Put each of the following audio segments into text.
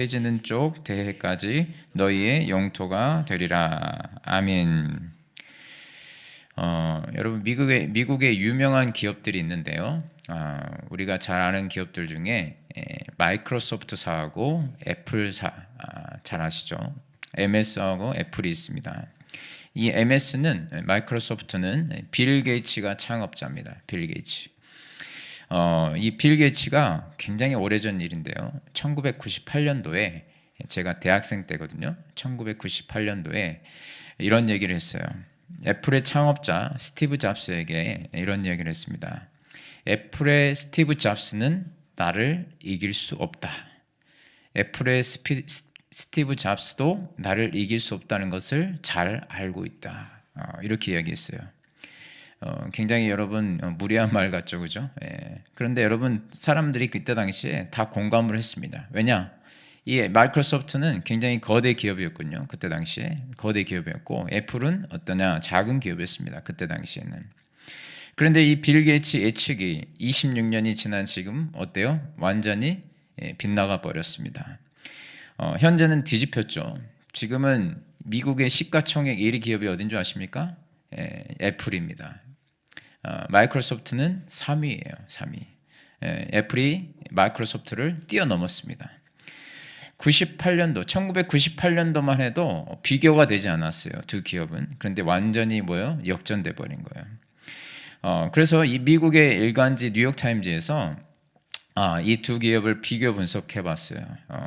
해지는 쪽 대해까지 너희의 영토가 되리라. 아멘. 여러분 미국의 유명한 기업들이 있는데요. 우리가 잘 아는 기업들 중에 마이크로소프트사하고 애플사 잘 아시죠? MS하고 애플이 있습니다. 이 MS는 마이크로소프트는 빌 게이츠가 창업자입니다. 빌 게이츠. 이 빌 게이츠가 굉장히 오래전 일인데요. 1998년도에 제가 대학생 때거든요. 1998년도에 이런 얘기를 했어요. 애플의 창업자 스티브 잡스에게 이런 얘기를 했습니다. 애플의 스티브 잡스는 나를 이길 수 없다. 애플의 스티브 잡스도 나를 이길 수 없다는 것을 잘 알고 있다. 이렇게 이야기했어요. 굉장히 여러분 무리한 말 같죠, 그죠? 그런데 여러분 사람들이 그때 당시에 다 공감을 했습니다. 왜냐? 이 마이크로소프트는 굉장히 거대 기업이었군요. 그때 당시에 거대 기업이었고 애플은 어떠냐? 작은 기업이었습니다. 그때 당시에는. 그런데 이 빌 게이츠 예측이 26년이 지난 지금 어때요? 완전히 빗나가 버렸습니다. 현재는 뒤집혔죠. 지금은 미국의 시가총액 1위 기업이 어딘 줄 아십니까? 애플입니다. 마이크로소프트는 3위예요. 3위. 애플이 마이크로소프트를 뛰어넘었습니다. 1998년도만 해도 비교가 되지 않았어요. 두 기업은. 그런데 완전히 역전돼 버린 거예요. 그래서 이 미국의 일간지 뉴욕타임즈에서 이 두 기업을 비교 분석해 봤어요.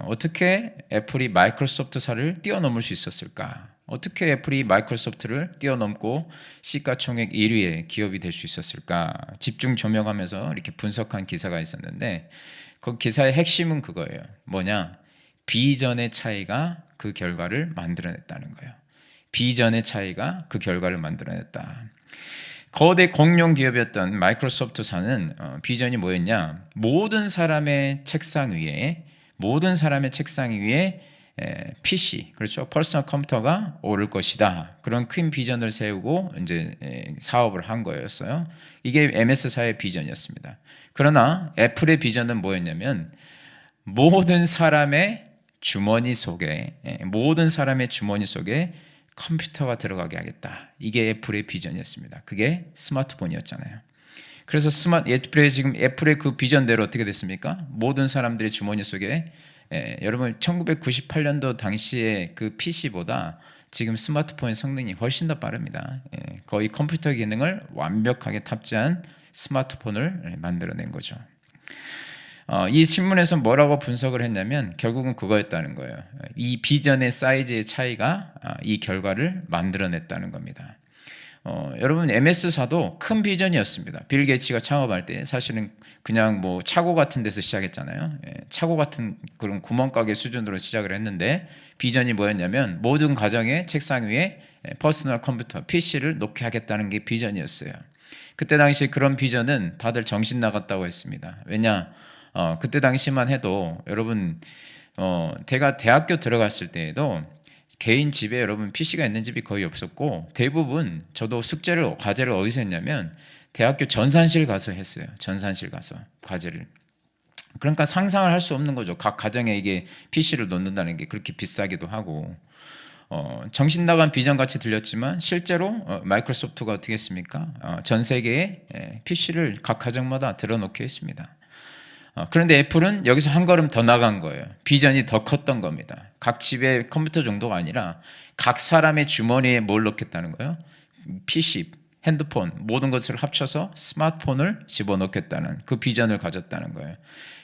어떻게 애플이 마이크로소프트사를 뛰어넘을 수 있었을까? 어떻게 애플이 마이크로소프트를 뛰어넘고 시가총액 1위의 기업이 될 수 있었을까? 집중 조명하면서 이렇게 분석한 기사가 있었는데 그 기사의 핵심은 그거예요. 뭐냐? 비전의 차이가 그 결과를 만들어냈다는 거예요. 비전의 차이가 그 결과를 만들어냈다. 거대 공룡 기업이었던 마이크로소프트사는 비전이 뭐였냐? 모든 사람의 책상 위에 PC, 그렇죠? 퍼스널 컴퓨터가 오를 것이다. 그런 큰 비전을 세우고 이제 사업을 한 거였어요. 이게 MS사의 비전이었습니다. 그러나 애플의 비전은 뭐였냐면 모든 사람의 주머니 속에 컴퓨터가 들어가게 하겠다. 이게 애플의 비전이었습니다. 그게 스마트폰이었잖아요. 그래서 애플의 그 비전대로 어떻게 됐습니까? 모든 사람들의 주머니 속에 여러분 1998년도 당시의 그 PC보다 지금 스마트폰의 성능이 훨씬 더 빠릅니다. 거의 컴퓨터 기능을 완벽하게 탑재한 스마트폰을 만들어낸 거죠. 이 신문에서 뭐라고 분석을 했냐면 결국은 그거였다는 거예요. 이 비전의 사이즈의 차이가 이 결과를 만들어냈다는 겁니다. 여러분 MS사도 큰 비전이었습니다. 빌 게이츠가 창업할 때 사실은 그냥 차고 같은 데서 시작했잖아요. 차고 같은 그런 구멍가게 수준으로 시작을 했는데 비전이 뭐였냐면 모든 가정의 책상 위에 퍼스널 컴퓨터 PC를 놓게 하겠다는 게 비전이었어요. 그때 당시 그런 비전은 다들 정신 나갔다고 했습니다. 왜냐? 그때 당시만 해도 여러분 제가 대학교 들어갔을 때에도 개인 집에 여러분 PC가 있는 집이 거의 없었고 대부분 저도 과제를 어디서 했냐면 대학교 전산실 가서 했어요. 전산실 가서 과제를. 그러니까 상상을 할 수 없는 거죠. 각 가정에 이게 PC를 놓는다는 게 그렇게 비싸기도 하고 정신 나간 비전같이 들렸지만 실제로 마이크로소프트가 어떻게 했습니까? 전 세계에 PC를 각 가정마다 들어놓게 했습니다. 그런데 애플은 여기서 한 걸음 더 나간 거예요. 비전이 더 컸던 겁니다. 각 집의 컴퓨터 정도가 아니라 각 사람의 주머니에 뭘 넣겠다는 거예요? PC, 핸드폰 모든 것을 합쳐서 스마트폰을 집어넣겠다는 그 비전을 가졌다는 거예요.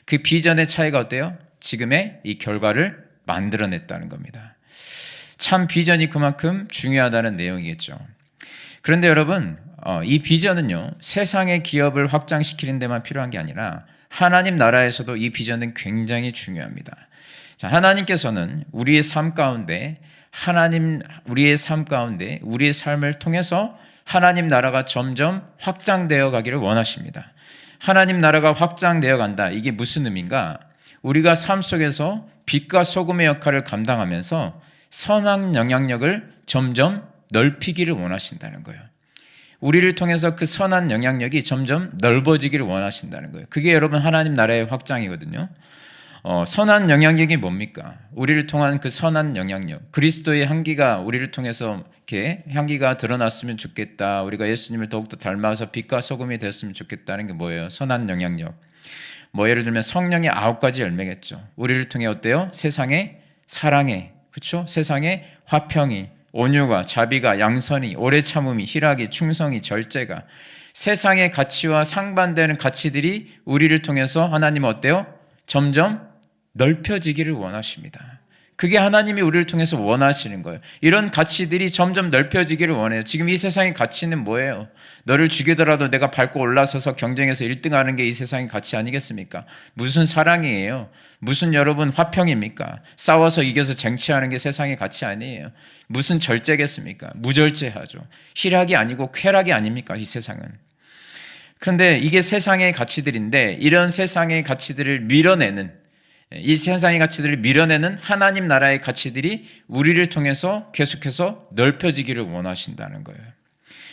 그 비전의 차이가 어때요? 지금의 이 결과를 만들어냈다는 겁니다. 참 비전이 그만큼 중요하다는 내용이겠죠. 그런데 여러분 이 비전은요 세상의 기업을 확장시키는 데만 필요한 게 아니라 하나님 나라에서도 이 비전은 굉장히 중요합니다. 자, 하나님께서는 우리의 삶 가운데 우리의 삶을 통해서 하나님 나라가 점점 확장되어 가기를 원하십니다. 하나님 나라가 확장되어 간다. 이게 무슨 의미인가? 우리가 삶 속에서 빛과 소금의 역할을 감당하면서 선한 영향력을 점점 넓히기를 원하신다는 거예요. 우리를 통해서 그 선한 영향력이 점점 넓어지기를 원하신다는 거예요. 그게 여러분 하나님 나라의 확장이거든요. 선한 영향력이 뭡니까? 우리를 통한 그 선한 영향력, 그리스도의 향기가 우리를 통해서 이렇게 향기가 드러났으면 좋겠다. 우리가 예수님을 더욱더 닮아서 빛과 소금이 됐으면 좋겠다는 게 뭐예요? 선한 영향력. 뭐 예를 들면 성령의 9가지 열매겠죠. 우리를 통해 어때요? 세상의 사랑에, 그렇죠? 세상의 화평이, 온유가, 자비가, 양선이, 오래 참음이, 희락이, 충성이, 절제가, 세상의 가치와 상반되는 가치들이 우리를 통해서 하나님은 어때요? 점점 넓혀지기를 원하십니다. 그게 하나님이 우리를 통해서 원하시는 거예요. 이런 가치들이 점점 넓혀지기를 원해요. 지금 이 세상의 가치는 뭐예요? 너를 죽이더라도 내가 밟고 올라서서 경쟁에서 1등하는 게 이 세상의 가치 아니겠습니까? 무슨 사랑이에요? 무슨 여러분 화평입니까? 싸워서 이겨서 쟁취하는 게 세상의 가치 아니에요. 무슨 절제겠습니까? 무절제하죠. 희락이 아니고 쾌락이 아닙니까? 이 세상은. 그런데 이게 세상의 가치들인데 이런 세상의 가치들을 밀어내는, 이 세상의 가치들을 밀어내는 하나님 나라의 가치들이 우리를 통해서 계속해서 넓혀지기를 원하신다는 거예요.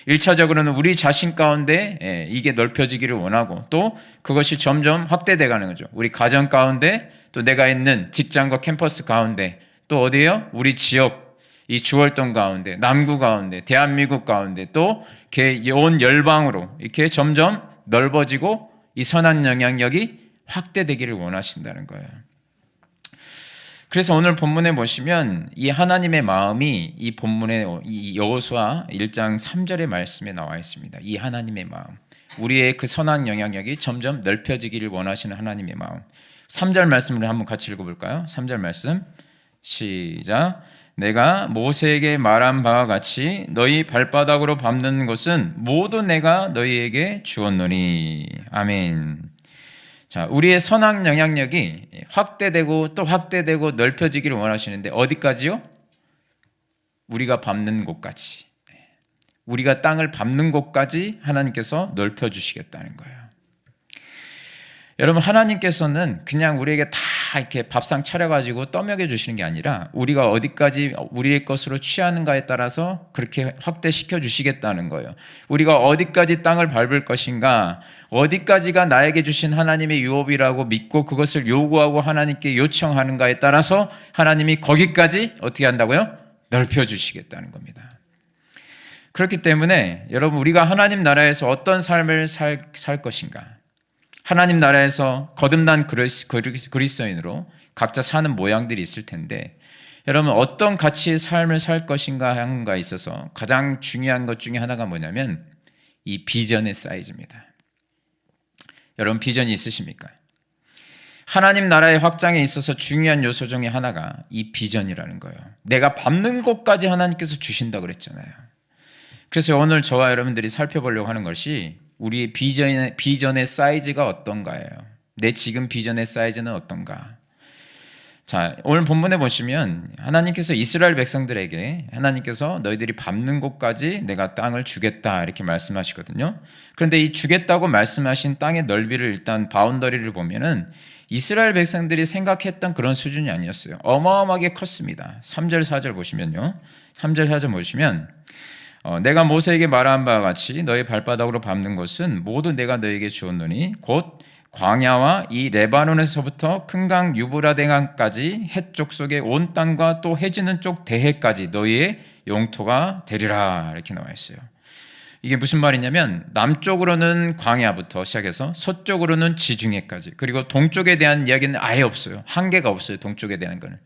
1차적으로는 우리 자신 가운데 이게 넓혀지기를 원하고, 또 그것이 점점 확대돼 가는 거죠. 우리 가정 가운데, 또 내가 있는 직장과 캠퍼스 가운데, 또 어디에요? 우리 지역, 이 주월동 가운데, 남구 가운데, 대한민국 가운데, 또 온 열방으로 이렇게 점점 넓어지고 이 선한 영향력이 확대되기를 원하신다는 거예요. 그래서 오늘 본문에 보시면 이 하나님의 마음이 이 본문의 이 여호수아 1장 3절의 말씀에 나와 있습니다. 이 하나님의 마음, 우리의 그 선한 영향력이 점점 넓혀지기를 원하시는 하나님의 마음. 3절 말씀을 한번 같이 읽어볼까요? 3절 말씀 시작. 내가 모세에게 말한 바와 같이 너희 발바닥으로 밟는 것은 모두 내가 너희에게 주었노니. 아멘. 자, 우리의 선한 영향력이 확대되고 또 확대되고 넓혀지기를 원하시는데 어디까지요? 우리가 밟는 곳까지. 우리가 땅을 밟는 곳까지 하나님께서 넓혀주시겠다는 거예요. 여러분, 하나님께서는 그냥 우리에게 다 이렇게 밥상 차려가지고 떠먹여 주시는 게 아니라 우리가 어디까지 우리의 것으로 취하는가에 따라서 그렇게 확대시켜 주시겠다는 거예요. 우리가 어디까지 땅을 밟을 것인가, 어디까지가 나에게 주신 하나님의 유업이라고 믿고 그것을 요구하고 하나님께 요청하는가에 따라서 하나님이 거기까지 어떻게 한다고요? 넓혀주시겠다는 겁니다. 그렇기 때문에 여러분, 우리가 하나님 나라에서 어떤 삶을 살 것인가, 하나님 나라에서 거듭난 그리스도인으로 각자 사는 모양들이 있을 텐데, 여러분 어떤 가치의 삶을 살 것인가 하는 거에 있어서 가장 중요한 것 중에 하나가 뭐냐면 이 비전의 사이즈입니다. 여러분, 비전이 있으십니까? 하나님 나라의 확장에 있어서 중요한 요소 중에 하나가 이 비전이라는 거예요. 내가 밟는 곳까지 하나님께서 주신다고 그랬잖아요. 그래서 오늘 저와 여러분들이 살펴보려고 하는 것이 우리의 비전의 사이즈가 어떤가예요. 내 지금 비전의 사이즈는 어떤가. 자, 오늘 본문에 보시면 하나님께서 이스라엘 백성들에게 하나님께서 너희들이 밟는 곳까지 내가 땅을 주겠다 이렇게 말씀하시거든요. 그런데 이 주겠다고 말씀하신 땅의 넓이를 일단 바운더리를 보면은 이스라엘 백성들이 생각했던 그런 수준이 아니었어요. 어마어마하게 컸습니다. 3절 4절 보시면요. 3절 4절 보시면 내가 모세에게 말한 바와 같이 너희 발바닥으로 밟는 것은 모두 내가 너에게 주었노니 곧 광야와 이 레바논에서부터 큰 강 유브라데강까지 해쪽 속의 온 땅과 또 해지는 쪽 대해까지 너희의 영토가 되리라 이렇게 나와 있어요. 이게 무슨 말이냐면 남쪽으로는 광야부터 시작해서 서쪽으로는 지중해까지, 그리고 동쪽에 대한 이야기는 아예 없어요. 한계가 없어요. 동쪽에 대한 거는.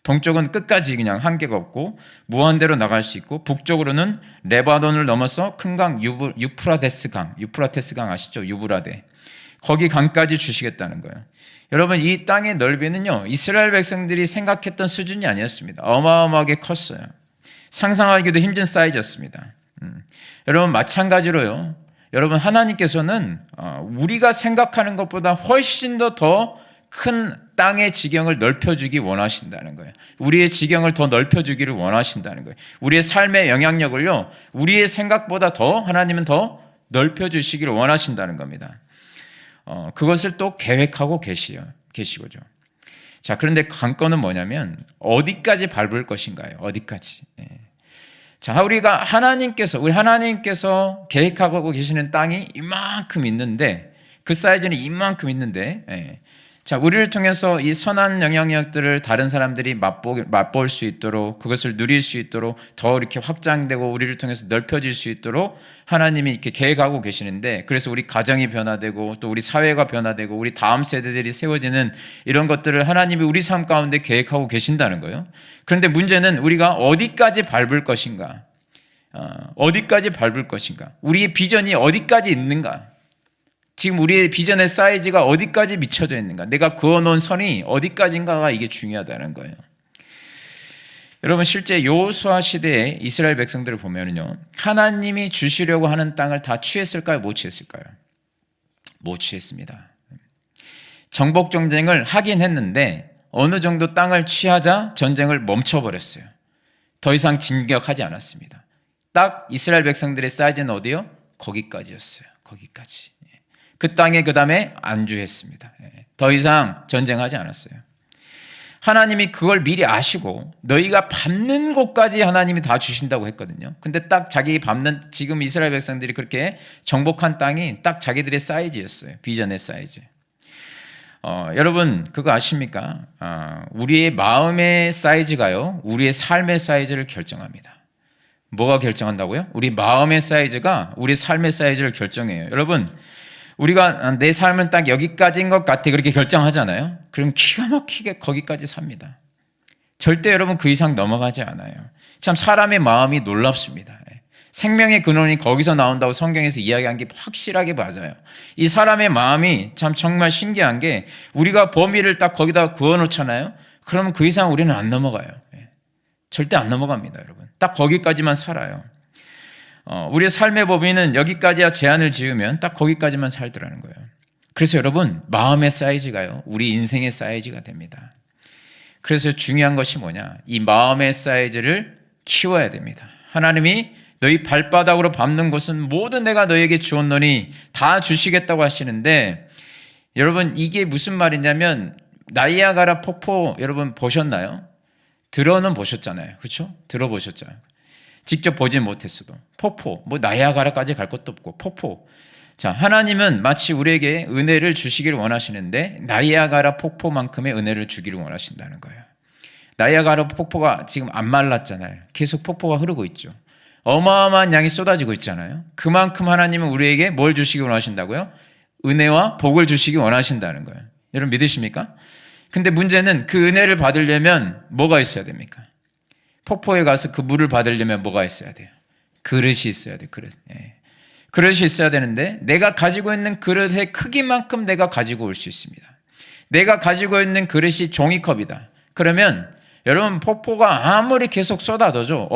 동쪽은 끝까지 그냥 한계가 없고 무한대로 나갈 수 있고, 북쪽으로는 레바논을 넘어서 큰 강 유프라테스 강 아시죠? 유브라데. 거기 강까지 주시겠다는 거예요. 여러분, 이 땅의 넓이는요, 이스라엘 백성들이 생각했던 수준이 아니었습니다. 어마어마하게 컸어요. 상상하기도 힘든 사이즈였습니다. 여러분, 마찬가지로요, 여러분, 하나님께서는 우리가 생각하는 것보다 훨씬 더 큰 땅의 지경을 넓혀주기 원하신다는 거예요. 우리의 지경을 더 넓혀주기를 원하신다는 거예요. 우리의 삶의 영향력을요, 우리의 생각보다 더 하나님은 더 넓혀주시기를 원하신다는 겁니다. 그것을 또 계획하고 계시고죠. 자, 그런데 관건은 뭐냐면 어디까지 밟을 것인가요? 어디까지? 자, 우리 하나님께서 계획하고 계시는 땅이 이만큼 있는데, 그 사이즈는 이만큼 있는데, 자, 우리를 통해서 이 선한 영향력들을 다른 사람들이 맛볼 수 있도록, 그것을 누릴 수 있도록 더 이렇게 확장되고 우리를 통해서 넓혀질 수 있도록 하나님이 이렇게 계획하고 계시는데, 그래서 우리 가정이 변화되고 또 우리 사회가 변화되고 우리 다음 세대들이 세워지는 이런 것들을 하나님이 우리 삶 가운데 계획하고 계신다는 거예요. 그런데 문제는 우리가 어디까지 밟을 것인가? 어디까지 밟을 것인가? 우리의 비전이 어디까지 있는가? 지금 우리의 비전의 사이즈가 어디까지 미쳐져 있는가? 내가 그어놓은 선이 어디까지인가가 이게 중요하다는 거예요. 여러분, 실제 여호수아 시대에 이스라엘 백성들을 보면요, 하나님이 주시려고 하는 땅을 다 취했을까요? 못 취했을까요? 못 취했습니다. 정복 전쟁을 하긴 했는데 어느 정도 땅을 취하자 전쟁을 멈춰버렸어요. 더 이상 진격하지 않았습니다. 딱 이스라엘 백성들의 사이즈는 어디요? 거기까지였어요. 거기까지. 그 땅에 그 다음에 안주했습니다. 더 이상 전쟁하지 않았어요. 하나님이 그걸 미리 아시고 너희가 밟는 곳까지 하나님이 다 주신다고 했거든요. 근데 딱 자기 밟는, 지금 이스라엘 백성들이 그렇게 정복한 땅이 딱 자기들의 사이즈였어요. 비전의 사이즈. 여러분 그거 아십니까? 우리의 마음의 사이즈가요, 우리의 삶의 사이즈를 결정합니다. 뭐가 결정한다고요? 우리 마음의 사이즈가 우리 삶의 사이즈를 결정해요. 여러분, 우리가 내 삶은 딱 여기까지인 것 같아 그렇게 결정하잖아요. 그럼 기가 막히게 거기까지 삽니다. 절대 여러분 그 이상 넘어가지 않아요. 참 사람의 마음이 놀랍습니다. 생명의 근원이 거기서 나온다고 성경에서 이야기한 게 확실하게 맞아요. 이 사람의 마음이 참 정말 신기한 게, 우리가 범위를 딱 거기다 그어놓잖아요. 그러면 그 이상 우리는 안 넘어가요. 절대 안 넘어갑니다, 여러분. 딱 거기까지만 살아요. 우리의 삶의 범위는 여기까지야 제한을 지으면 딱 거기까지만 살더라는 거예요. 그래서 여러분, 마음의 사이즈가요, 우리 인생의 사이즈가 됩니다. 그래서 중요한 것이 뭐냐? 이 마음의 사이즈를 키워야 됩니다. 하나님이 너희 발바닥으로 밟는 곳은 모든 내가 너에게 주었노니 다 주시겠다고 하시는데, 여러분 이게 무슨 말이냐면, 나이아가라 폭포 여러분 보셨나요? 들어는 보셨잖아요. 그렇죠? 들어보셨잖아요. 직접 보진 못했어도 폭포, 뭐 나이아가라까지 갈 것도 없고 폭포. 자, 하나님은 마치 우리에게 은혜를 주시기를 원하시는데 나이아가라 폭포만큼의 은혜를 주기를 원하신다는 거예요. 나이아가라 폭포가 지금 안 말랐잖아요. 계속 폭포가 흐르고 있죠. 어마어마한 양이 쏟아지고 있잖아요. 그만큼 하나님은 우리에게 뭘 주시기 원하신다고요? 은혜와 복을 주시기 원하신다는 거예요. 여러분 믿으십니까? 근데 문제는 그 은혜를 받으려면 뭐가 있어야 됩니까? 폭포에 가서 그 물을 받으려면 뭐가 있어야 돼요? 그릇이 있어야 돼요. 그릇. 그릇이 있어야 되는데, 내가 가지고 있는 그릇의 크기만큼 내가 가지고 올 수 있습니다. 내가 가지고 있는 그릇이 종이컵이다. 그러면 여러분, 폭포가 아무리 계속 쏟아져도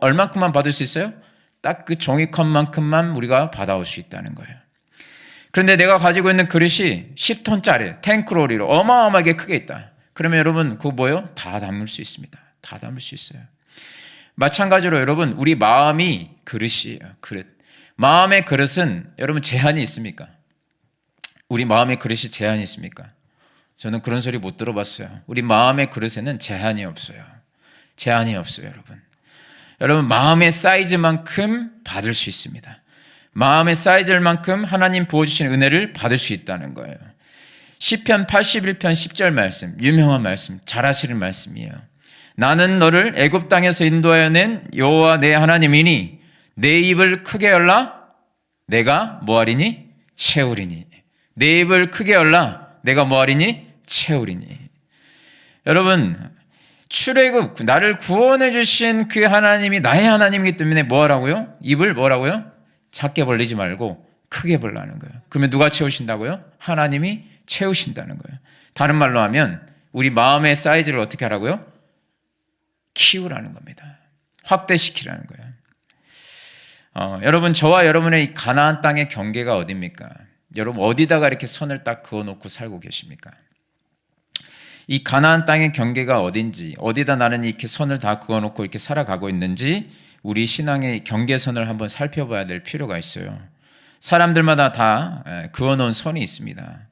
얼만큼만 받을 수 있어요? 딱 그 종이컵만큼만 우리가 받아올 수 있다는 거예요. 그런데 내가 가지고 있는 그릇이 10톤짜리 탱크로리로 어마어마하게 크게 있다. 그러면 여러분 그거 뭐예요? 다 담을 수 있습니다. 다 담을 수 있어요. 마찬가지로 여러분, 우리 마음이 그릇이에요. 그릇. 마음의 그릇은 여러분 제한이 있습니까? 우리 마음의 그릇이 제한이 있습니까? 저는 그런 소리 못 들어봤어요. 우리 마음의 그릇에는 제한이 없어요. 제한이 없어요, 여러분. 여러분, 마음의 사이즈만큼 받을 수 있습니다. 마음의 사이즈만큼 하나님 부어주신 은혜를 받을 수 있다는 거예요. 시편 81편 10절 말씀, 유명한 말씀, 잘 아시는 말씀이에요. 나는 너를 애굽 땅에서 인도하여 낸 여호와 내 하나님이니 내 입을 크게 열라 내가 뭐하리니? 채우리니. 내 입을 크게 열라 내가 뭐하리니? 채우리니. 여러분, 출애굽, 나를 구원해 주신 그 하나님이 나의 하나님이기 때문에 뭐하라고요? 입을 뭐라고요? 작게 벌리지 말고 크게 벌라는 거예요. 그러면 누가 채우신다고요? 하나님이 채우신다는 거예요. 다른 말로 하면 우리 마음의 사이즈를 어떻게 하라고요? 키우라는 겁니다. 확대시키라는 거예요. 여러분, 저와 여러분의 이 가나안 땅의 경계가 어디입니까? 여러분 어디다가 이렇게 선을 딱 그어놓고 살고 계십니까? 이 가나안 땅의 경계가 어딘지, 어디다 나는 이렇게 선을 다 그어놓고 이렇게 살아가고 있는지 우리 신앙의 경계선을 한번 살펴봐야 될 필요가 있어요. 사람들마다 다 그어놓은 선이 있습니다.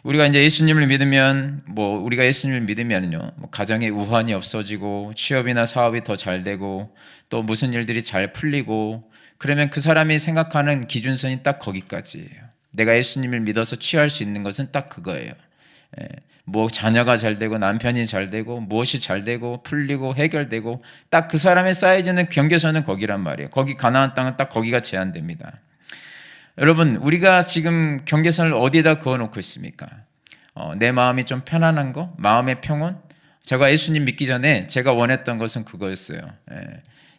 우리가 이제 예수님을 믿으면, 우리가 예수님을 믿으면요, 가정에 우환이 없어지고 취업이나 사업이 더 잘 되고 또 무슨 일들이 잘 풀리고, 그러면 그 사람이 생각하는 기준선이 딱 거기까지예요. 내가 예수님을 믿어서 취할 수 있는 것은 딱 그거예요. 뭐 자녀가 잘 되고 남편이 잘 되고 무엇이 잘 되고 풀리고 해결되고 딱 그 사람의 사이즈는 경계선은 거기란 말이에요. 거기 가나안 땅은 딱 거기가 제한됩니다. 여러분, 우리가 지금 경계선을 어디에다 그어놓고 있습니까? 내 마음이 좀 편안한 거, 마음의 평온. 제가 예수님 믿기 전에 제가 원했던 것은 그거였어요.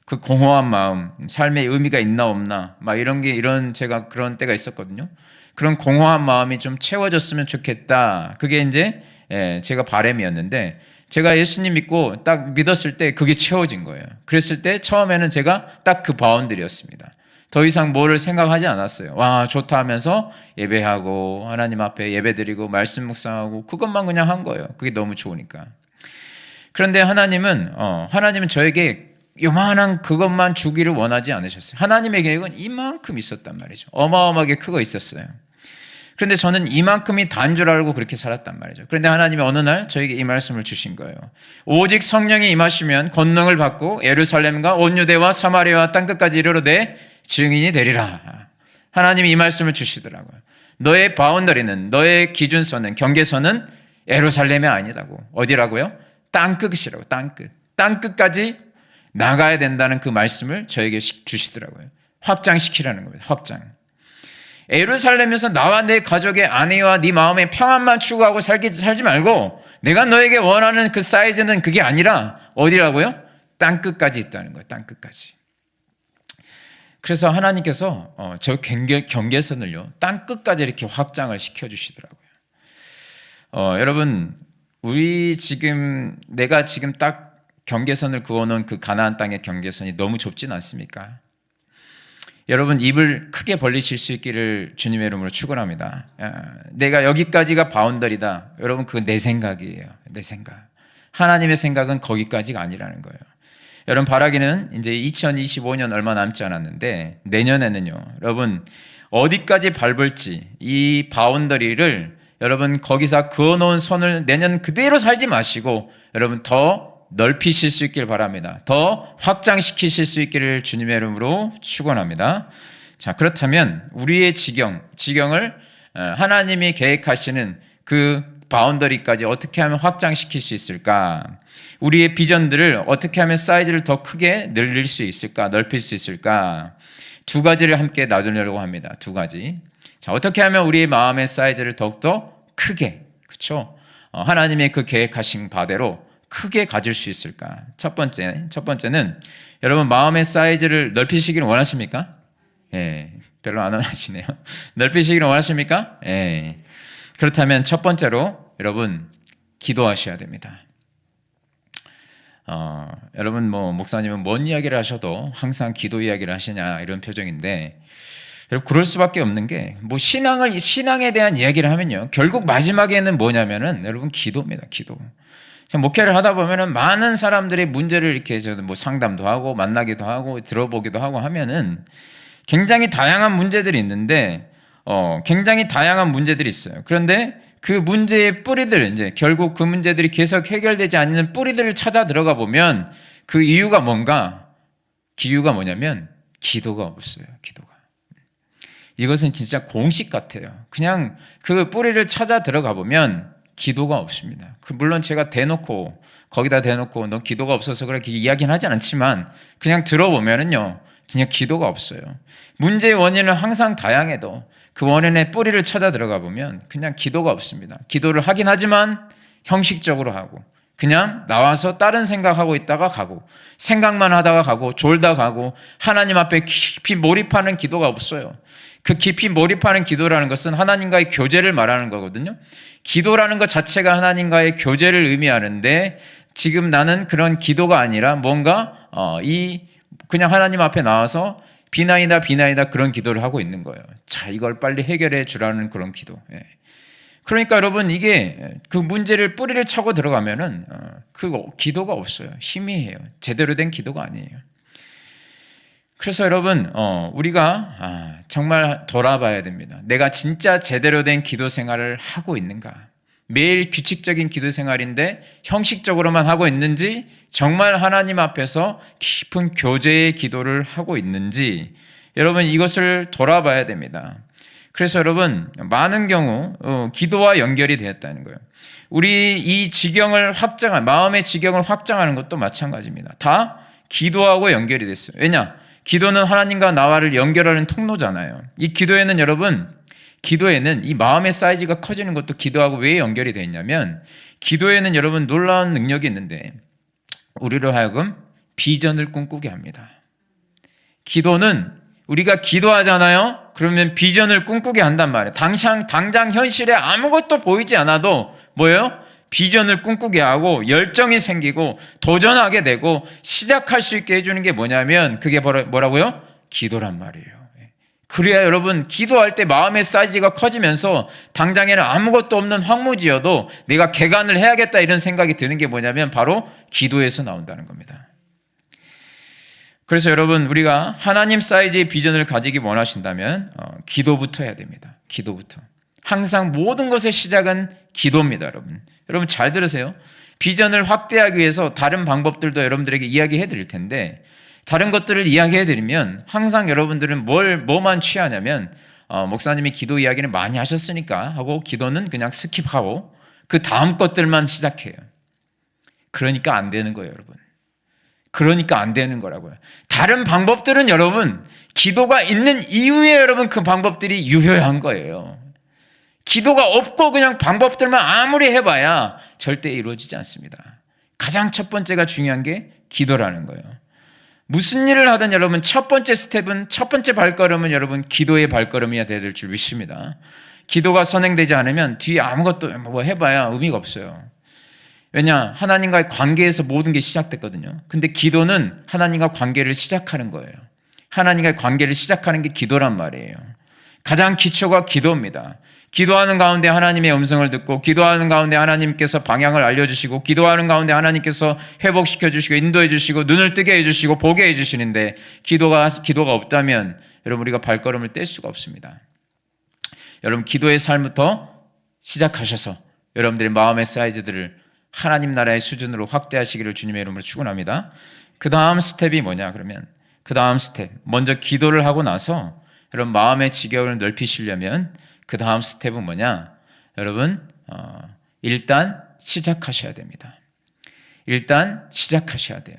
그 공허한 마음, 삶의 의미가 있나 없나, 막 이런 제가 그런 때가 있었거든요. 그런 공허한 마음이 좀 채워졌으면 좋겠다. 그게 이제 제가 바람이었는데, 제가 예수님 믿고 딱 믿었을 때 그게 채워진 거예요. 그랬을 때 처음에는 제가 딱 그 바운드리였습니다. 더 이상 뭐를 생각하지 않았어요. 와, 좋다 하면서 예배하고 하나님 앞에 예배드리고 말씀 묵상하고 그것만 그냥 한 거예요. 그게 너무 좋으니까. 그런데 하나님은 저에게 요만한 그것만 주기를 원하지 않으셨어요. 하나님의 계획은 이만큼 있었단 말이죠. 어마어마하게 크고 있었어요. 그런데 저는 이만큼이 단 줄 알고 그렇게 살았단 말이죠. 그런데 하나님이 어느 날 저에게 이 말씀을 주신 거예요. 오직 성령이 임하시면 권능을 받고 예루살렘과 온 유대와 사마리아와 땅끝까지 이르러되 증인이 되리라. 하나님이 이 말씀을 주시더라고요. 너의 바운더리는, 너의 기준선은, 경계선은 예루살렘이 아니라고. 어디라고요? 땅끝이라고. 땅끝까지 나가야 된다는 그 말씀을 저에게 주시더라고요. 확장시키라는 겁니다. 확장. 예루살렘에서 나와 내 가족의 아내와 네 마음의 평안만 추구하고 살지 말고 내가 너에게 원하는 그 사이즈는 그게 아니라 어디라고요? 땅끝까지 있다는 거예요. 땅끝까지. 그래서 하나님께서 저 경계선을요, 땅끝까지 이렇게 확장을 시켜주시더라고요. 여러분, 내가 지금 딱 경계선을 그어놓은 그 가나안 땅의 경계선이 너무 좁진 않습니까? 여러분, 입을 크게 벌리실 수 있기를 주님의 이름으로 축원합니다. 내가 여기까지가 바운더리다. 여러분, 그건 내 생각이에요. 내 생각. 하나님의 생각은 거기까지가 아니라는 거예요. 여러분, 바라기는 이제 2025년 얼마 남지 않았는데 내년에는요, 여러분 어디까지 밟을지 이 바운더리를 여러분 거기서 그어놓은 선을 내년 그대로 살지 마시고 여러분 더 넓히실 수 있기를 바랍니다. 더 확장시키실 수 있기를 주님의 이름으로 축원합니다. 자, 그렇다면 우리의 지경을 하나님이 계획하시는 그 바운더리까지 어떻게 하면 확장시킬 수 있을까? 우리의 비전들을 어떻게 하면 사이즈를 더 크게 늘릴 수 있을까? 넓힐 수 있을까? 두 가지를 함께 나누려고 합니다. 두 가지. 자, 어떻게 하면 우리의 마음의 사이즈를 더욱더 크게, 그렇죠? 하나님의 그 계획하신 바대로 크게 가질 수 있을까? 첫 번째는 여러분 마음의 사이즈를 넓히시기를 원하십니까? 별로 안 원하시네요. 넓히시기를 원하십니까? 그렇다면 첫 번째로 여러분 기도하셔야 됩니다. 여러분 목사님은 뭔 이야기를 하셔도 항상 기도 이야기를 하시냐 이런 표정인데, 여러분 그럴 수밖에 없는 게 신앙에 대한 이야기를 하면요, 결국 마지막에는 뭐냐면은 여러분 기도입니다. 기도. 목회를 하다 보면은 많은 사람들의 문제를 이렇게 상담도 하고 만나기도 하고 들어보기도 하고 하면은 굉장히 다양한 문제들이 있는데, 굉장히 다양한 문제들이 있어요. 그런데 그 문제의 뿌리들, 이제 결국 그 문제들이 계속 해결되지 않는 뿌리들을 찾아 들어가 보면 그 이유가 뭐냐면 기도가 없어요. 기도가. 이것은 진짜 공식 같아요. 그냥 그 뿌리를 찾아 들어가 보면 기도가 없습니다. 물론 제가 거기다 대놓고 너 기도가 없어서 그렇게 이야기는 하지 않지만 그냥 들어보면은요, 그냥 기도가 없어요. 문제의 원인은 항상 다양해도 그 원인의 뿌리를 찾아 들어가 보면 그냥 기도가 없습니다. 기도를 하긴 하지만 형식적으로 하고 그냥 나와서 다른 생각하고 있다가 가고 생각만 하다가 가고 졸다 가고 하나님 앞에 깊이 몰입하는 기도가 없어요. 그 깊이 몰입하는 기도라는 것은 하나님과의 교제를 말하는 거거든요. 기도라는 것 자체가 하나님과의 교제를 의미하는데 지금 나는 그런 기도가 아니라 뭔가 그냥 하나님 앞에 나와서 비나이다 그런 기도를 하고 있는 거예요. 자, 이걸 빨리 해결해 주라는 그런 기도. 그러니까 여러분 이게 그 문제를 뿌리를 차고 들어가면은 그 기도가 없어요. 희미해요. 제대로 된 기도가 아니에요. 그래서 여러분 우리가 정말 돌아봐야 됩니다. 내가 진짜 제대로 된 기도 생활을 하고 있는가? 매일 규칙적인 기도 생활인데 형식적으로만 하고 있는지, 정말 하나님 앞에서 깊은 교제의 기도를 하고 있는지, 여러분 이것을 돌아봐야 됩니다. 그래서 여러분 많은 경우 기도와 연결이 되었다는 거예요. 우리 이 지경을 마음의 지경을 확장하는 것도 마찬가지입니다. 다 기도하고 연결이 됐어요. 왜냐? 기도는 하나님과 나와를 연결하는 통로잖아요. 이 기도에는 여러분, 기도에는 이 마음의 사이즈가 커지는 것도 기도하고 왜 연결이 되어 있냐면, 기도에는 여러분 놀라운 능력이 있는데 우리로 하여금 비전을 꿈꾸게 합니다. 기도는 우리가 기도하잖아요. 그러면 비전을 꿈꾸게 한단 말이에요. 당장 현실에 아무것도 보이지 않아도 뭐예요? 비전을 꿈꾸게 하고 열정이 생기고 도전하게 되고 시작할 수 있게 해주는 게 뭐냐면 그게 뭐라고요? 기도란 말이에요. 그래야 여러분 기도할 때 마음의 사이즈가 커지면서 당장에는 아무것도 없는 황무지여도 내가 개간을 해야겠다 이런 생각이 드는 게 뭐냐면 바로 기도에서 나온다는 겁니다. 그래서 여러분 우리가 하나님 사이즈의 비전을 가지기 원하신다면 기도부터 해야 됩니다. 기도부터. 항상 모든 것의 시작은 기도입니다. 여러분 잘 들으세요. 비전을 확대하기 위해서 다른 방법들도 여러분들에게 이야기해 드릴 텐데, 다른 것들을 이야기해 드리면 항상 여러분들은 뭐만 취하냐면 목사님이 기도 이야기를 많이 하셨으니까 하고 기도는 그냥 스킵하고 그 다음 것들만 시작해요. 그러니까 안 되는 거예요, 여러분. 그러니까 안 되는 거라고요. 다른 방법들은 여러분 기도가 있는 이후에 여러분 그 방법들이 유효한 거예요. 기도가 없고 그냥 방법들만 아무리 해봐야 절대 이루어지지 않습니다. 가장 첫 번째가 중요한 게 기도라는 거예요. 무슨 일을 하든 여러분 첫 번째 스텝은, 첫 번째 발걸음은 여러분 기도의 발걸음이어야 될 줄 믿습니다. 기도가 선행되지 않으면 뒤에 아무것도 뭐 해봐야 의미가 없어요. 왜냐? 하나님과의 관계에서 모든 게 시작됐거든요. 근데 기도는 하나님과 관계를 시작하는 거예요. 하나님과의 관계를 시작하는 게 기도란 말이에요. 가장 기초가 기도입니다. 기도하는 가운데 하나님의 음성을 듣고, 기도하는 가운데 하나님께서 방향을 알려주시고, 기도하는 가운데 하나님께서 회복시켜 주시고 인도해 주시고 눈을 뜨게 해주시고 보게 해주시는데, 기도가 없다면 여러분 우리가 발걸음을 뗄 수가 없습니다. 여러분 기도의 삶부터 시작하셔서 여러분들의 마음의 사이즈들을 하나님 나라의 수준으로 확대하시기를 주님의 이름으로 축원합니다. 그 다음 스텝이 뭐냐 그러면, 그 다음 스텝, 먼저 기도를 하고 나서 여러분 마음의 지경을 넓히시려면 그 다음 스텝은 뭐냐? 여러분 일단 시작하셔야 됩니다. 일단 시작하셔야 돼요.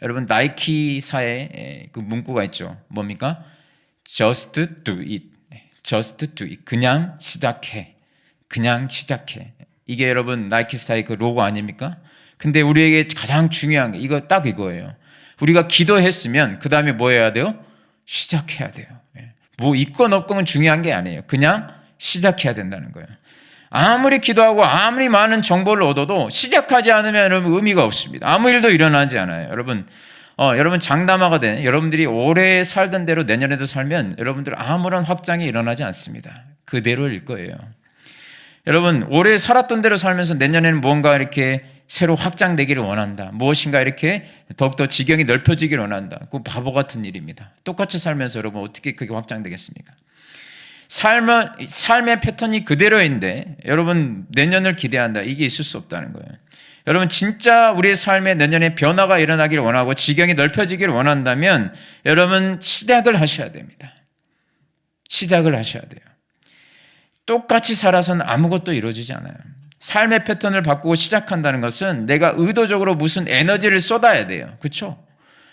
여러분 나이키사의 그 문구가 있죠. 뭡니까? Just do it. Just do it. 그냥 시작해. 그냥 시작해. 이게 여러분 나이키스타의 그 로고 아닙니까? 근데 우리에게 가장 중요한 게 이거 딱 이거예요. 우리가 기도했으면 그 다음에 뭐 해야 돼요? 시작해야 돼요. 뭐 있건 없건 중요한 게 아니에요. 그냥 시작해야 된다는 거예요. 아무리 기도하고 아무리 많은 정보를 얻어도 시작하지 않으면 여러분 의미가 없습니다. 아무 일도 일어나지 않아요. 여러분 장담하가 된 여러분들이 올해 살던 대로 내년에도 살면 여러분들 아무런 확장이 일어나지 않습니다. 그대로일 거예요. 여러분 올해 살았던 대로 살면서 내년에는 뭔가 이렇게 새로 확장되기를 원한다, 무엇인가 이렇게 더욱더 지경이 넓혀지기를 원한다, 그 바보 같은 일입니다. 똑같이 살면서 여러분 어떻게 그게 확장되겠습니까? 삶의 패턴이 그대로인데 여러분 내년을 기대한다, 이게 있을 수 없다는 거예요. 여러분 진짜 우리의 삶에 내년에 변화가 일어나기를 원하고 지경이 넓혀지기를 원한다면 여러분 시작을 하셔야 됩니다. 시작을 하셔야 돼요. 똑같이 살아서는 아무것도 이루어지지 않아요. 삶의 패턴을 바꾸고 시작한다는 것은 내가 의도적으로 무슨 에너지를 쏟아야 돼요. 그렇죠?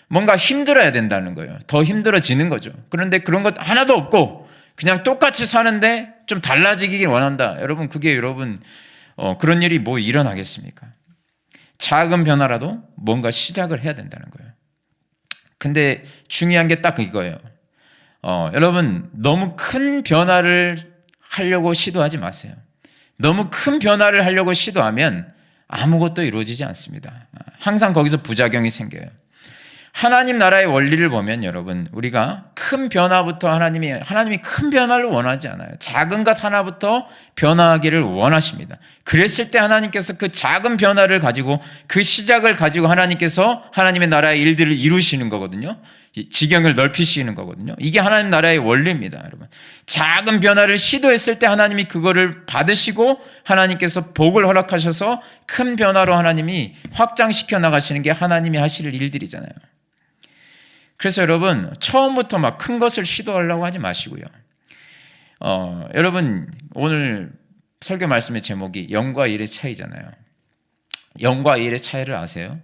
뭔가 힘들어야 된다는 거예요. 더 힘들어지는 거죠. 그런데 그런 것 하나도 없고 그냥 똑같이 사는데 좀 달라지길 원한다. 여러분 그게 여러분 그런 일이 뭐 일어나겠습니까? 작은 변화라도 뭔가 시작을 해야 된다는 거예요. 근데 중요한 게 딱 이거예요. 여러분 너무 큰 변화를 하려고 시도하지 마세요. 너무 큰 변화를 하려고 시도하면 아무것도 이루어지지 않습니다. 항상 거기서 부작용이 생겨요. 하나님 나라의 원리를 보면 여러분 우리가 큰 변화부터 하나님이 큰 변화를 원하지 않아요. 작은 것 하나부터 변화하기를 원하십니다. 그랬을 때 하나님께서 그 작은 변화를 가지고 그 시작을 가지고 하나님께서 하나님의 나라의 일들을 이루시는 거거든요. 지경을 넓히시는 거거든요. 이게 하나님 나라의 원리입니다, 여러분. 작은 변화를 시도했을 때 하나님이 그거를 받으시고 하나님께서 복을 허락하셔서 큰 변화로 하나님이 확장시켜 나가시는 게 하나님이 하실 일들이잖아요. 그래서 여러분 처음부터 막 큰 것을 시도하려고 하지 마시고요. 여러분 오늘 설교 말씀의 제목이 영과 일의 차이잖아요. 영과 일의 차이를 아세요?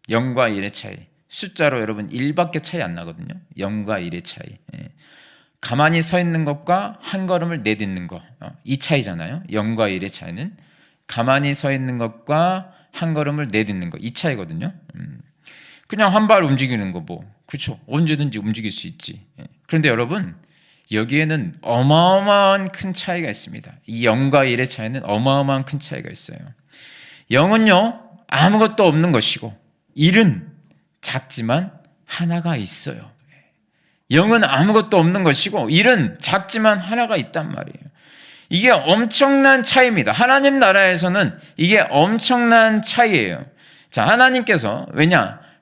영과 일의 차이. 숫자로 여러분 1밖에 차이 안 나거든요. 영과 일의 차이. 가만히 서 있는 것과 한 걸음을 내딛는 것. 이 차이잖아요. 영과 일의 차이는 가만히 서 있는 것과 한 걸음을 내딛는 것. 이 차이거든요. 그냥 한 발 움직이는 거 뭐. 그렇죠. 언제든지 움직일 수 있지. 그런데 여러분 여기에는 어마어마한 큰 차이가 있습니다. 이 영과 일의 차이는 어마어마한 큰 차이가 있어요. 영은요 아무것도 없는 것이고 일은 작지만 하나가 있어요. 영은 아무것도 없는 것이고 일은 작지만 하나가 있단 말이에요. 이게 엄청난 차이입니다. 하나님 나라에서는 이게 엄청난 차이예요. 자, 하나님께서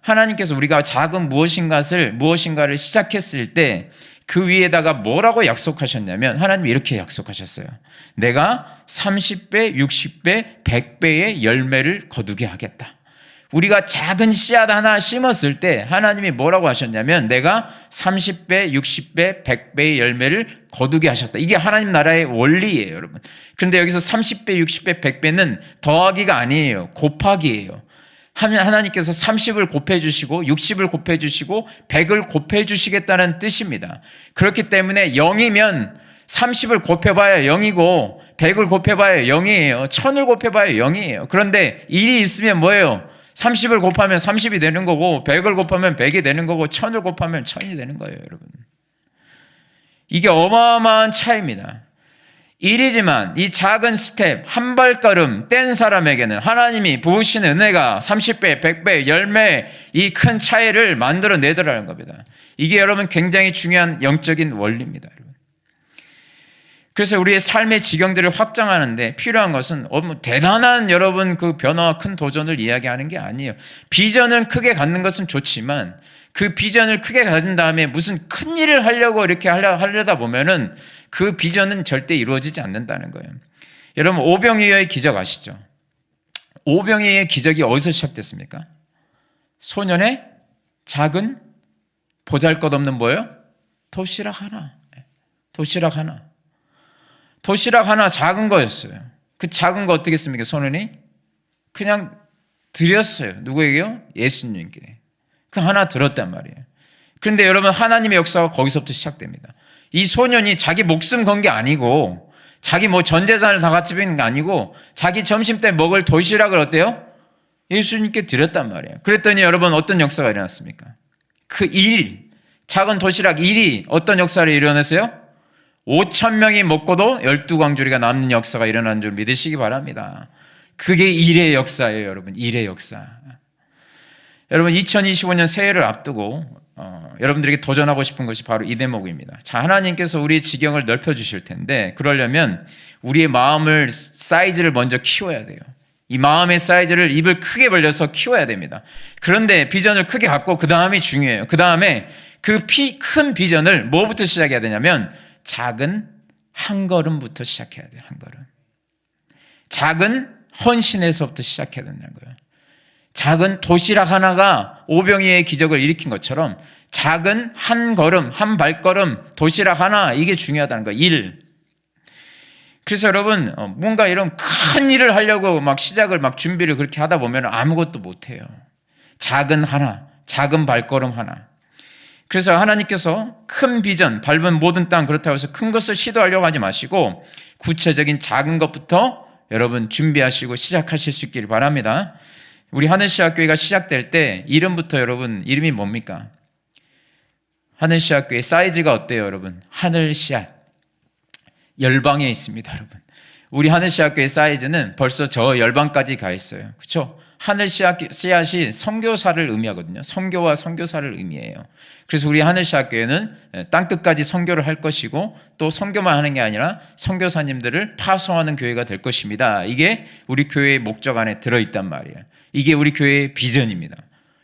하나님께서 우리가 작은 무엇인가를 시작했을 때 그 위에다가 뭐라고 약속하셨냐면 하나님이 이렇게 약속하셨어요. 내가 30배, 60배, 100배의 열매를 거두게 하겠다. 우리가 작은 씨앗 하나 심었을 때 하나님이 뭐라고 하셨냐면 내가 30배, 60배, 100배의 열매를 거두게 하셨다. 이게 하나님 나라의 원리예요, 여러분. 그런데 여기서 30배, 60배, 100배는 더하기가 아니에요. 곱하기예요. 하나님께서 30을 곱해주시고 60을 곱해주시고 100을 곱해주시겠다는 뜻입니다. 그렇기 때문에 0이면 30을 곱해봐야 0이고 100을 곱해봐야 0이에요. 1000을 곱해봐야 0이에요. 그런데 1이 있으면 뭐예요? 30을 곱하면 30이 되는 거고 100을 곱하면 100이 되는 거고 1000을 곱하면 1000이 되는 거예요, 여러분. 이게 어마어마한 차이입니다. 일이지만 이 작은 스텝 한 발걸음 뗀 사람에게는 하나님이 부으시는 은혜가 30배, 100배, 열매 이 큰 차이를 만들어내더라는 겁니다. 이게 여러분 굉장히 중요한 영적인 원리입니다, 여러분. 그래서 우리의 삶의 지경들을 확장하는데 필요한 것은 대단한 여러분 그 변화와 큰 도전을 이야기하는 게 아니에요. 비전을 크게 갖는 것은 좋지만 그 비전을 크게 가진 다음에 무슨 큰 일을 하려고 이렇게 하려다 보면은 그 비전은 절대 이루어지지 않는다는 거예요. 여러분 오병이어의 기적 아시죠? 오병이어의 기적이 어디서 시작됐습니까? 소년의 작은 보잘것없는 뭐예요? 도시락 하나. 도시락 하나 작은 거였어요. 그 작은 거 어떻게 했습니까? 소년이 그냥 드렸어요. 누구에게요? 예수님께. 그 하나 들었단 말이에요. 그런데 여러분 하나님의 역사가 거기서부터 시작됩니다. 이 소년이 자기 목숨 건 게 아니고 자기 전 재산을 다 같이 비는 게 아니고 자기 점심때 먹을 도시락을 어때요? 예수님께 드렸단 말이에요. 그랬더니 여러분 어떤 역사가 일어났습니까? 그 작은 도시락 일이 어떤 역사를 일어났어요? 5,000명이 먹고도 12광주리가 남는 역사가 일어난 줄 믿으시기 바랍니다. 그게 일의 역사예요, 여러분. 일의 역사. 여러분 2025년 새해를 앞두고 여러분들에게 도전하고 싶은 것이 바로 이 대목입니다. 자, 하나님께서 우리의 지경을 넓혀주실 텐데 그러려면 우리의 마음을 사이즈를 먼저 키워야 돼요. 이 마음의 사이즈를 입을 크게 벌려서 키워야 됩니다. 그런데 비전을 크게 갖고 그 다음이 중요해요. 그 다음에 그 큰 비전을 뭐부터 시작해야 되냐면 작은 한 걸음부터 시작해야 돼요. 한 걸음. 작은 헌신에서부터 시작해야 된다는 거예요. 작은 도시락 하나가 오병이의 기적을 일으킨 것처럼 작은 한 걸음, 한 발걸음, 도시락 하나 이게 중요하다는 거예요. 일. 그래서 여러분 뭔가 이런 큰 일을 하려고 시작을 준비를 그렇게 하다 보면 아무것도 못해요. 작은 하나, 작은 발걸음 하나. 그래서 하나님께서 큰 비전, 밟은 모든 땅 그렇다고 해서 큰 것을 시도하려고 하지 마시고 구체적인 작은 것부터 여러분 준비하시고 시작하실 수 있기를 바랍니다. 우리 하늘시학교회가 시작될 때 이름부터 여러분 이름이 뭡니까? 하늘시학교회 사이즈가 어때요, 여러분? 하늘씨앗 열방에 있습니다, 여러분. 우리 하늘시학교회 사이즈는 벌써 저 열방까지 가 있어요. 그렇죠? 하늘씨앗이 선교사를 의미하거든요. 선교와 선교사를 의미해요. 그래서 우리 하늘씨앗교회는 땅끝까지 선교를 할 것이고 또 선교만 하는 게 아니라 선교사님들을 파송하는 교회가 될 것입니다. 이게 우리 교회의 목적 안에 들어있단 말이에요. 이게 우리 교회의 비전입니다.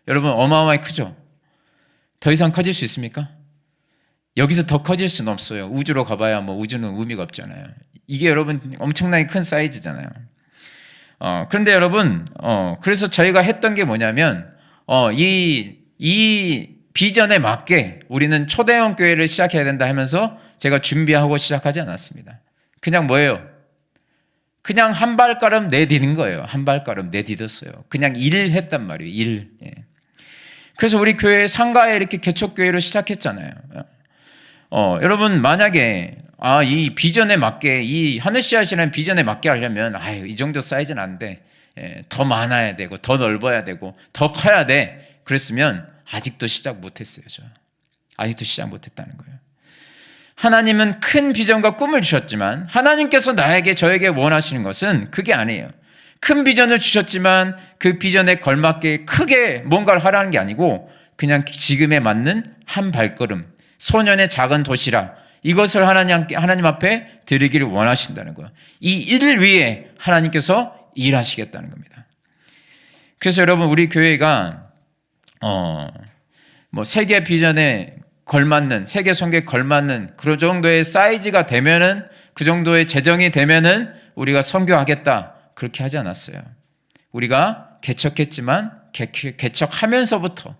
여러분 어마어마하게 크죠? 더 이상 커질 수 있습니까? 여기서 더 커질 수는 없어요. 우주로 가봐야 우주는 의미가 없잖아요. 이게 여러분 엄청나게 큰 사이즈잖아요. 그런데 여러분, 그래서 저희가 했던 게 뭐냐면, 이 비전에 맞게 우리는 초대형 교회를 시작해야 된다 하면서 제가 준비하고 시작하지 않았습니다. 그냥 뭐예요? 그냥 한 발걸음 내디딘 거예요. 한 발걸음 내디뎠어요. 그냥 일을 했단 말이에요. 일. 예. 그래서 우리 교회 상가에 이렇게 개척교회로 시작했잖아요. 여러분 만약에 이 비전에 맞게, 이 하늘씨앗이라는 비전에 맞게 하려면 이 정도 사이즈는 안 돼. 더 많아야 되고 더 넓어야 되고 더 커야 돼. 그랬으면 아직도 시작 못했어요. 아직도 시작 못했다는 거예요. 하나님은 큰 비전과 꿈을 주셨지만 하나님께서 저에게 원하시는 것은 그게 아니에요. 큰 비전을 주셨지만 그 비전에 걸맞게 크게 뭔가를 하라는 게 아니고 그냥 지금에 맞는 한 발걸음, 소년의 작은 도시락, 이것을 하나님 앞에 드리기를 원하신다는 거예요. 이 일을 위해 하나님께서 일하시겠다는 겁니다. 그래서 여러분 우리 교회가 세계 비전에 걸맞는, 세계 선교에 걸맞는 그 정도의 사이즈가 되면은, 그 정도의 재정이 되면은 우리가 선교하겠다, 그렇게 하지 않았어요. 우리가 개척했지만 개척하면서부터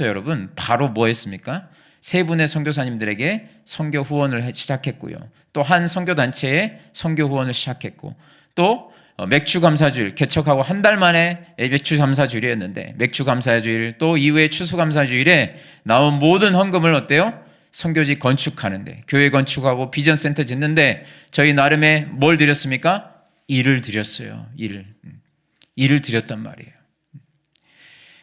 여러분 바로 뭐 했습니까? 세 분의 선교사님들에게 선교 후원을 시작했고요. 또 한 선교단체에 선교 후원을 시작했고, 또 맥주 감사주일 개척하고 한 달 만에 맥주 감사주일이었는데 맥주 감사주일, 또 이후에 추수 감사주일에 나온 모든 헌금을 어때요? 선교지 건축하는데, 교회 건축하고 비전센터 짓는데 저희 나름의 뭘 드렸습니까? 일을 드렸어요. 일을 드렸단 말이에요.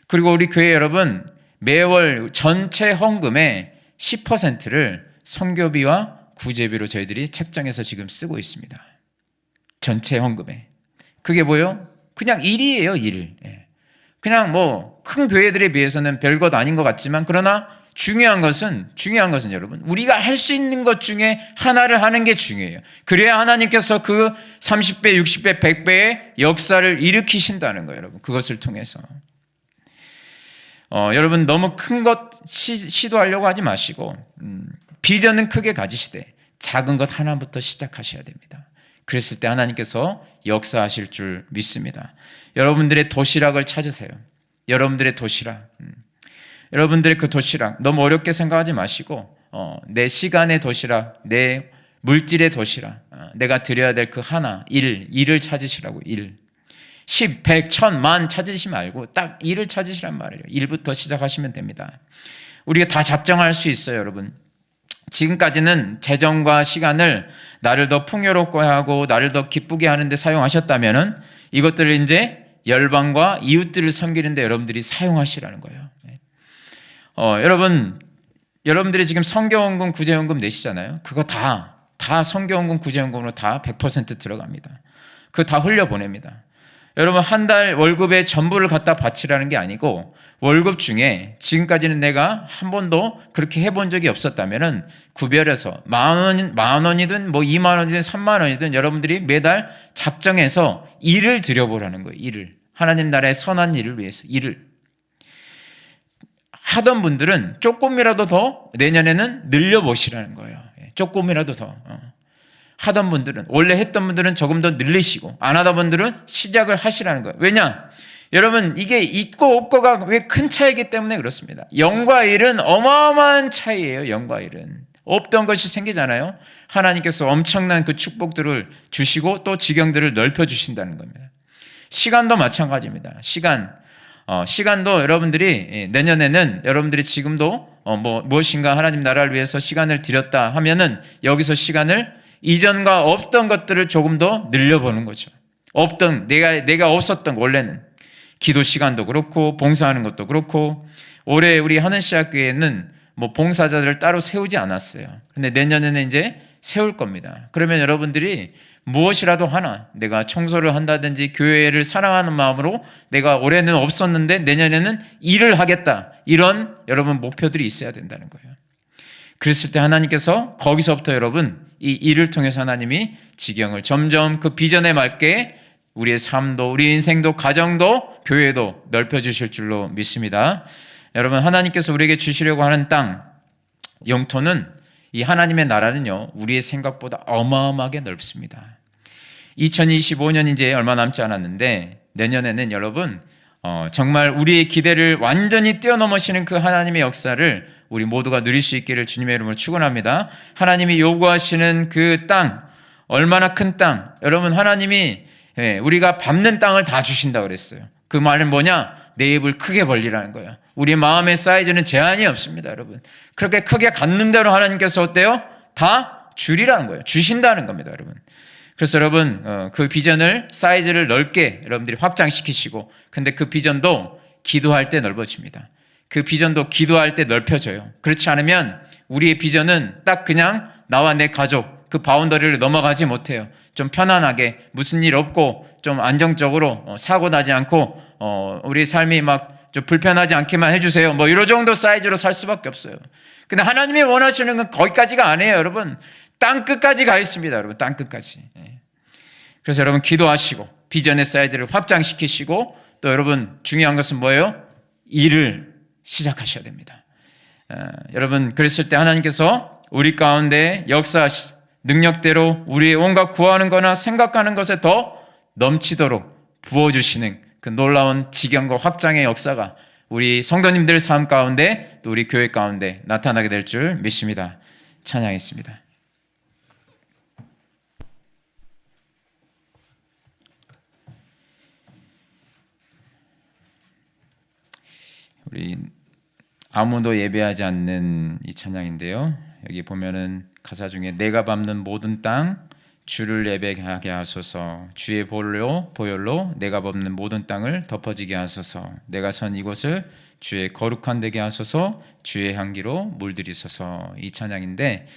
그리고 우리 교회 여러분 매월 전체 헌금의 10%를 선교비와 구제비로 저희들이 책정해서 지금 쓰고 있습니다. 전체 헌금에. 그게 뭐예요? 그냥 일이에요, 일. 그냥 큰 교회들에 비해서는 별것 아닌 것 같지만, 그러나 중요한 것은 여러분, 우리가 할 수 있는 것 중에 하나를 하는 게 중요해요. 그래야 하나님께서 그 30배, 60배, 100배의 역사를 일으키신다는 거예요, 여러분. 그것을 통해서. 여러분 너무 큰 것 시도하려고 하지 마시고, 비전은 크게 가지시되 작은 것 하나부터 시작하셔야 됩니다. 그랬을 때 하나님께서 역사하실 줄 믿습니다. 여러분들의 도시락을 찾으세요. 여러분들의 도시락. 여러분들의 그 도시락 너무 어렵게 생각하지 마시고, 내 시간의 도시락, 내 물질의 도시락, 내가 드려야 될 그 하나, 일을 찾으시라고. 10, 100, 1000, 만 찾으시지 말고 딱 일을 찾으시란 말이에요. 일부터 시작하시면 됩니다. 우리가 다 작정할 수 있어요, 여러분. 지금까지는 재정과 시간을 나를 더 풍요롭게 하고 나를 더 기쁘게 하는데 사용하셨다면은 이것들을 이제 열방과 이웃들을 섬기는데 여러분들이 사용하시라는 거예요. 여러분들이 지금 선교헌금, 구제헌금 내시잖아요. 그거 다 선교헌금, 구제헌금으로 다 100% 들어갑니다. 그거 다 흘려보냅니다. 여러분 한 달 월급의 전부를 갖다 바치라는 게 아니고, 월급 중에 지금까지는 내가 한 번도 그렇게 해본 적이 없었다면은 구별해서 만 원이든 2만 원이든 3만 원이든 여러분들이 매달 작정해서 일을 드려보라는 거예요. 일을. 하나님 나라의 선한 일을 위해서 일을. 하던 분들은 조금이라도 더 내년에는 늘려보시라는 거예요. 조금이라도 더. 하던 분들은, 원래 했던 분들은 조금 더 늘리시고, 안 하던 분들은 시작을 하시라는 거예요. 왜냐? 여러분 이게 있고 없고가 왜 큰 차이기 때문에 그렇습니다. 영과 일은 어마어마한 차이예요. 영과 일은. 없던 것이 생기잖아요. 하나님께서 엄청난 그 축복들을 주시고 또 지경들을 넓혀주신다는 겁니다. 시간도 마찬가지입니다. 시간도 여러분들이 내년에는 여러분들이 지금도 무엇인가 하나님 나라를 위해서 시간을 들였다 하면은 여기서 시간을 이전과 없던 것들을 조금 더 늘려보는 거죠. 내가 없었던 원래는 기도 시간도 그렇고 봉사하는 것도 그렇고, 올해 우리 하늘씨앗교회는 봉사자들을 따로 세우지 않았어요. 근데 내년에는 이제 세울 겁니다. 그러면 여러분들이 무엇이라도 하나, 내가 청소를 한다든지 교회를 사랑하는 마음으로 내가 올해는 없었는데 내년에는 일을 하겠다, 이런 여러분 목표들이 있어야 된다는 거예요. 그랬을 때 하나님께서 거기서부터 여러분 이 일을 통해서 하나님이 지경을 점점 그 비전에 맞게 우리의 삶도, 우리 인생도, 가정도, 교회도 넓혀주실 줄로 믿습니다. 여러분 하나님께서 우리에게 주시려고 하는 땅, 영토는, 이 하나님의 나라는요 우리의 생각보다 어마어마하게 넓습니다. 2025년 이제 얼마 남지 않았는데 내년에는 여러분 정말 우리의 기대를 완전히 뛰어넘으시는 그 하나님의 역사를 우리 모두가 누릴 수 있기를 주님의 이름으로 축원합니다. 하나님이 요구하시는 그 땅, 얼마나 큰 땅, 여러분 하나님이 우리가 밟는 땅을 다 주신다고 그랬어요. 그 말은 뭐냐? 내 입을 크게 벌리라는 거예요. 우리 마음의 사이즈는 제한이 없습니다, 여러분. 그렇게 크게 갖는 대로 하나님께서 어때요? 다 주리라는 거예요. 주신다는 겁니다, 여러분. 그래서 여러분 그 비전을 사이즈를 넓게 여러분들이 확장시키시고, 근데 그 비전도 기도할 때 넓어집니다. 그 비전도 기도할 때 넓혀져요. 그렇지 않으면 우리의 비전은 딱 그냥 나와 내 가족 그 바운더리를 넘어가지 못해요. 좀 편안하게 무슨 일 없고 좀 안정적으로 사고 나지 않고 우리 삶이 막 좀 불편하지 않게만 해주세요. 뭐 이런 정도 사이즈로 살 수밖에 없어요. 근데 하나님이 원하시는 건 거기까지가 아니에요, 여러분. 땅 끝까지 가 있습니다, 여러분. 땅 끝까지. 그래서 여러분 기도하시고 비전의 사이즈를 확장시키시고, 또 여러분 중요한 것은 뭐예요? 일을 시작하셔야 됩니다. 여러분 그랬을 때 하나님께서 우리 가운데 역사하시 능력대로 우리의 온갖 구하는 거나 생각하는 것에 더 넘치도록 부어주시는 그 놀라운 지경과 확장의 역사가 우리 성도님들 삶 가운데 또 우리 교회 가운데 나타나게 될 줄 믿습니다. 찬양했습니다. 우리 아무도 예배하지 않는 이 찬양인데요, 여기 보면은 가사 중에 내가 밟는 모든 땅 주를 예배하게 하소서, 주의 보혈로 내가 밟는 모든 땅을 덮어지게 하소서, 내가 선 이곳을 주의 거룩한 데게 하소서, 주의 향기로 물들이소서. 이 찬양인데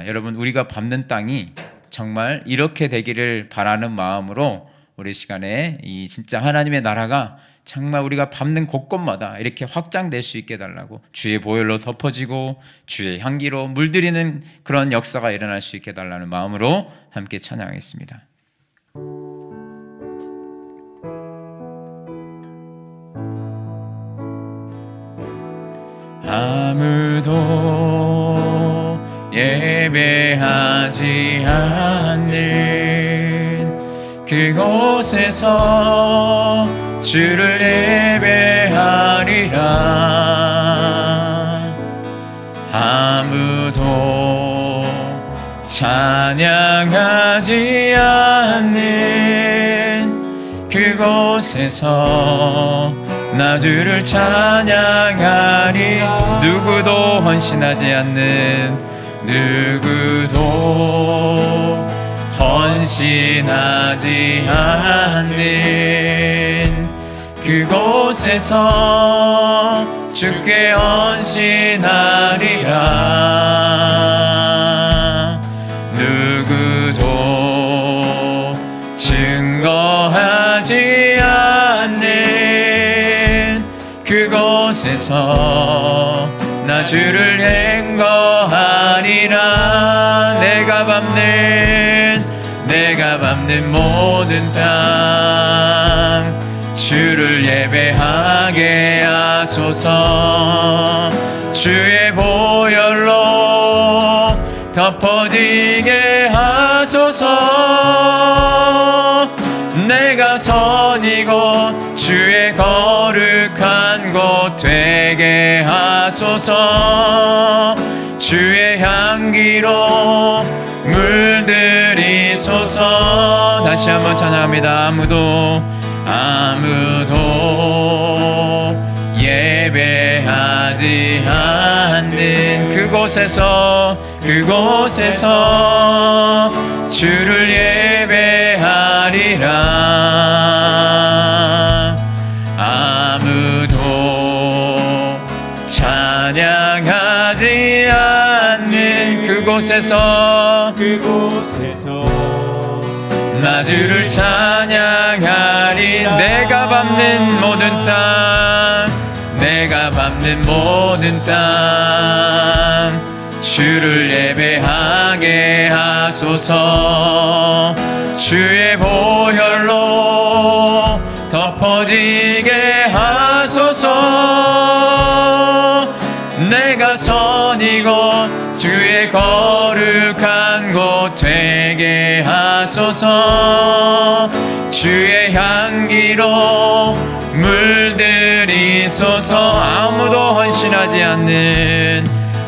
여러분 우리가 밟는 땅이 정말 이렇게 되기를 바라는 마음으로 우리 시간에 이 진짜 하나님의 나라가 정말 우리가 밟는 곳곳마다 이렇게 확장될 수 있게 해달라고, 주의 보혈로 덮어지고 주의 향기로 물들이는 그런 역사가 일어날 수 있게 해달라는 마음으로 함께 찬양하겠습니다. 아무도 예배하지 않는 그곳에서 주를 예배하리라. 아무도 찬양하지 않는 그곳에서 나 주를 찬양하리. 누구도 헌신하지 않는, 누구도 헌신하지 않는 그곳에서 주께 헌신하리라. 누구도 증거하지 않는 그곳에서 나 주를 행거하리라. 내가 밟는 모든 땅 주를 예배하게 하소서. 주의 보혈로 덮어지게 하소서. 내가 선 이곳 주의 거룩한 곳 되게 하소서. 주의 향기로 물들이소서. 다시 한번 찬양합니다. 아무도 예배하지 않는 그곳에서 주를 예배하리라. 아무도 찬양하지 않는 그곳에서 나 주를 찬양하리. 내가 밟는 모든 땅 주를 예배하게 하소서. 주의 보혈로 덮어지게 하소서. 내가 선 이곳 주의 거룩한 곳 되게 하소서. 주의 향기로 물들이소서. 아무도 헌신하지 않는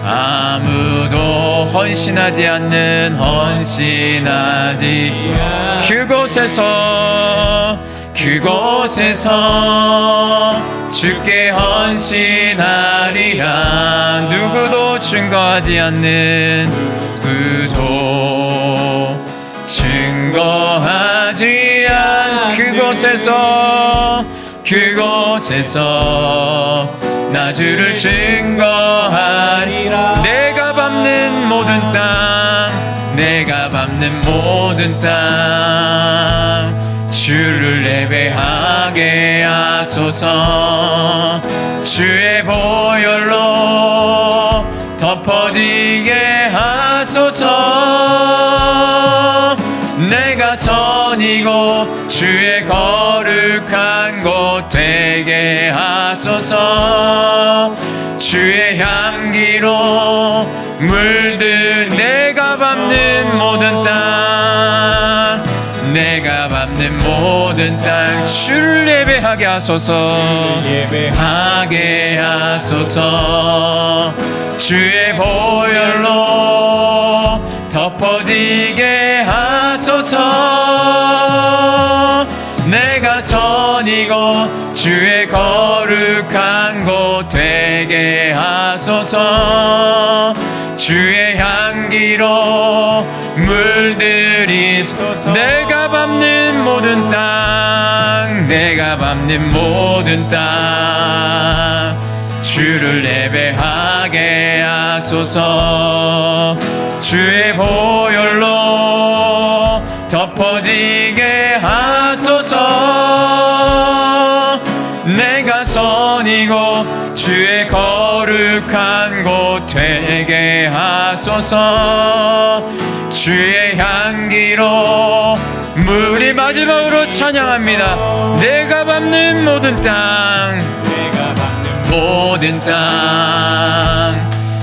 아무도 헌신하지 않는 그곳에서 주께 헌신하리라. 누구도 증거하지 않는 그곳에서 나 주를 증거하리라. 내가 밟는 모든 땅 주를 예배하게 하소서. 주의 보혈로 덮어지게 하소서. 내가 선이고 주의 거룩한 곳 되게 하소서. 주의 향기로 물든 내가 밟는 모든 땅 주를 예배하게 하소서. 주의 보혈로 덮어지게 하소서. 내가 선이고 주의 거룩한 곳 되게 하소서. 주의 향기로 물들이소서. 내가 밟는 모든 땅 주를 예배하게 하소서. 주의 보혈로 덮어지게 하소서. 내가 선이고 주의 거룩한 곳 되게 하소서. 주의 향기로 우리 마지막으로 찬양합니다. 내가 밟는 모든 땅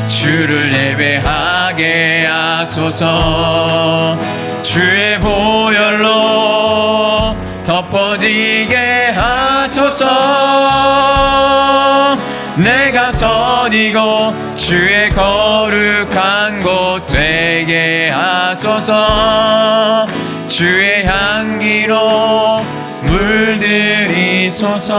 주를 예배하게 하소서. 주의 보혈로 덮어지게 하소서. 내가 선이고 주의 거룩한 곳 되게 하소서. 주의 향기로 물들이소서.